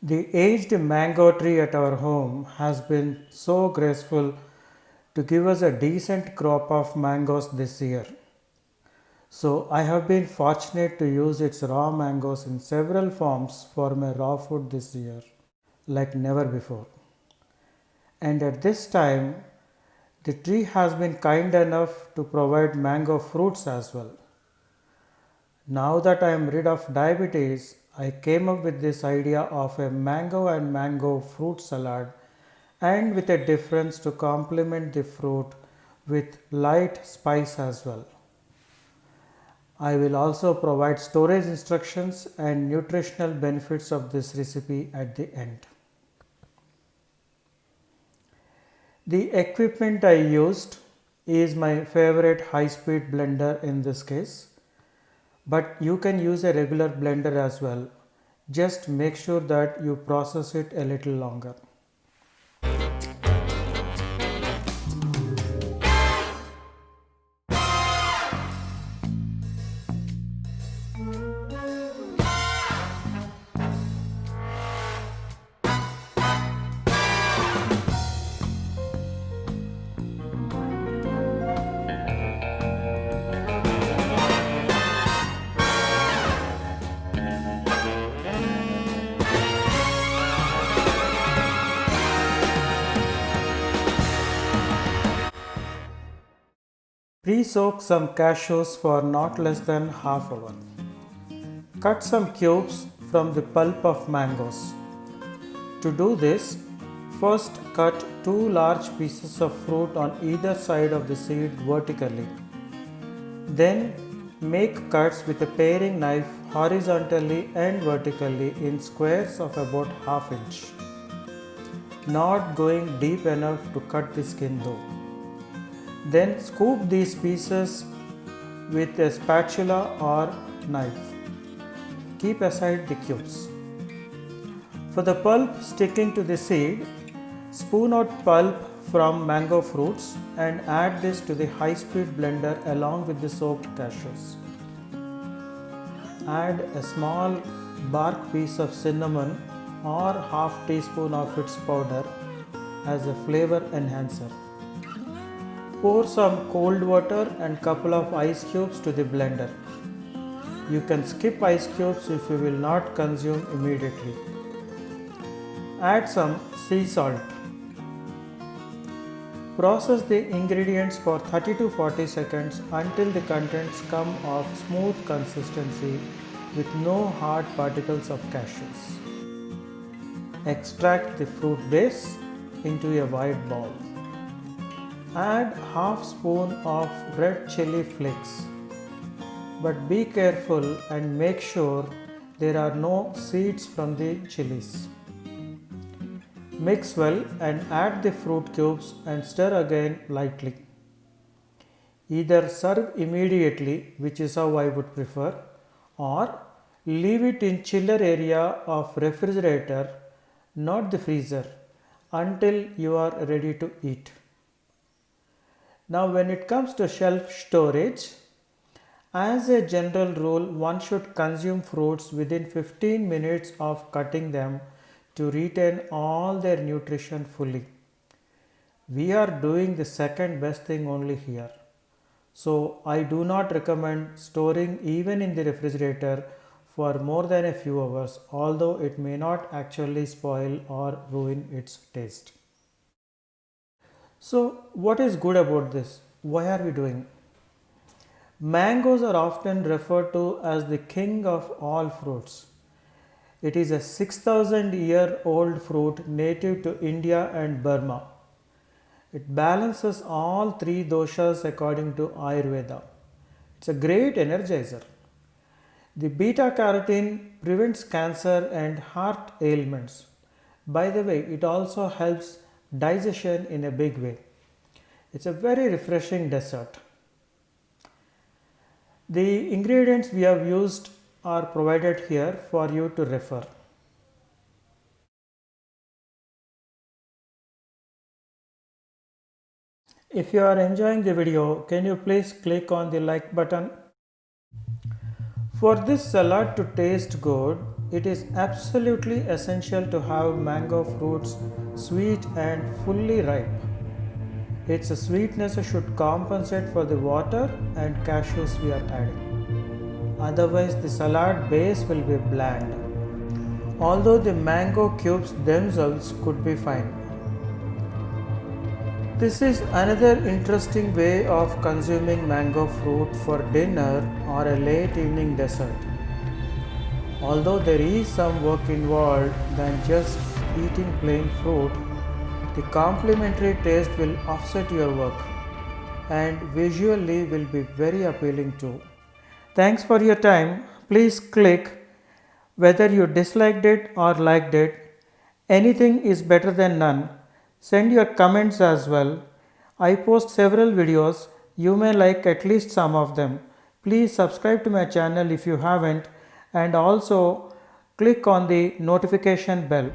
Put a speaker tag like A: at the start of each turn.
A: The aged mango tree at our home has been so graceful to give us a decent crop of mangoes this year. So, I have been fortunate to use its raw mangoes in several forms for my raw food this year, like never before. And at this time, the tree has been kind enough to provide mango fruits as well. Now that I am rid of diabetes, I came up with this idea of a mango and mango fruit salad and with a difference to complement the fruit with light spice as well. I will also provide storage instructions and nutritional benefits of this recipe at the end. The equipment I used is my favorite high speed blender in this case, but you can use a regular blender as well. Just make sure that you process it a little longer. Pre-soak some cashews for not less than half hour. Cut some cubes from the pulp of mangoes. To do this, first cut two large pieces of fruit on either side of the seed vertically. Then make cuts with a paring knife horizontally and vertically in squares of about half inch. Not going deep enough to cut the skin though. Then scoop these pieces with a spatula or knife. Keep aside the cubes. For the pulp sticking to the seed, spoon out pulp from mango fruits and add this to the high speed blender along with the soaked cashews. Add a small bark piece of cinnamon or half teaspoon of its powder as a flavor enhancer. Pour some cold water and couple of ice cubes to the blender. You can skip ice cubes if you will not consume immediately. Add some sea salt. Process the ingredients for 30 to 40 seconds until the contents come of smooth consistency with no hard particles of cashews. Extract the fruit base into a wide bowl. Add half spoon of red chili flakes, but be careful and make sure there are no seeds from the chilies. Mix well and add the fruit cubes and stir again lightly. Either serve immediately, which is how I would prefer, or leave it in chiller area of refrigerator, not the freezer, until you are ready to eat. Now when it comes to shelf storage, as a general rule, one should consume fruits within 15 minutes of cutting them to retain all their nutrition fully. We are doing the second best thing only here. So I do not recommend storing even in the refrigerator for more than a few hours, although it may not actually spoil or ruin its taste. So, what is good about this? Why are we doing? Mangoes are often referred to as the king of all fruits. It is a 6,000-year-old fruit native to India and Burma. It balances all three doshas according to Ayurveda. It's a great energizer. The beta carotene prevents cancer and heart ailments. By the way, it also helps digestion in a big way. It's a very refreshing dessert. The ingredients we have used are provided here for you to refer. If you are enjoying the video, can you please click on the like button? For this salad to taste good, It is absolutely essential to have mango fruits sweet and fully ripe. Its sweetness should compensate for the water and cashews we are adding. Otherwise, the salad base will be bland. Although the mango cubes themselves could be fine. This is another interesting way of consuming mango fruit for dinner or a late evening dessert. Although there is some work involved than just eating plain fruit, the complementary taste will offset your work and visually will be very appealing too. Thanks for your time. Please click whether you disliked it or liked it. Anything is better than none. Send your comments as well. I post several videos. You may like at least some of them. Please subscribe to my channel if you haven't, and also click on the notification bell.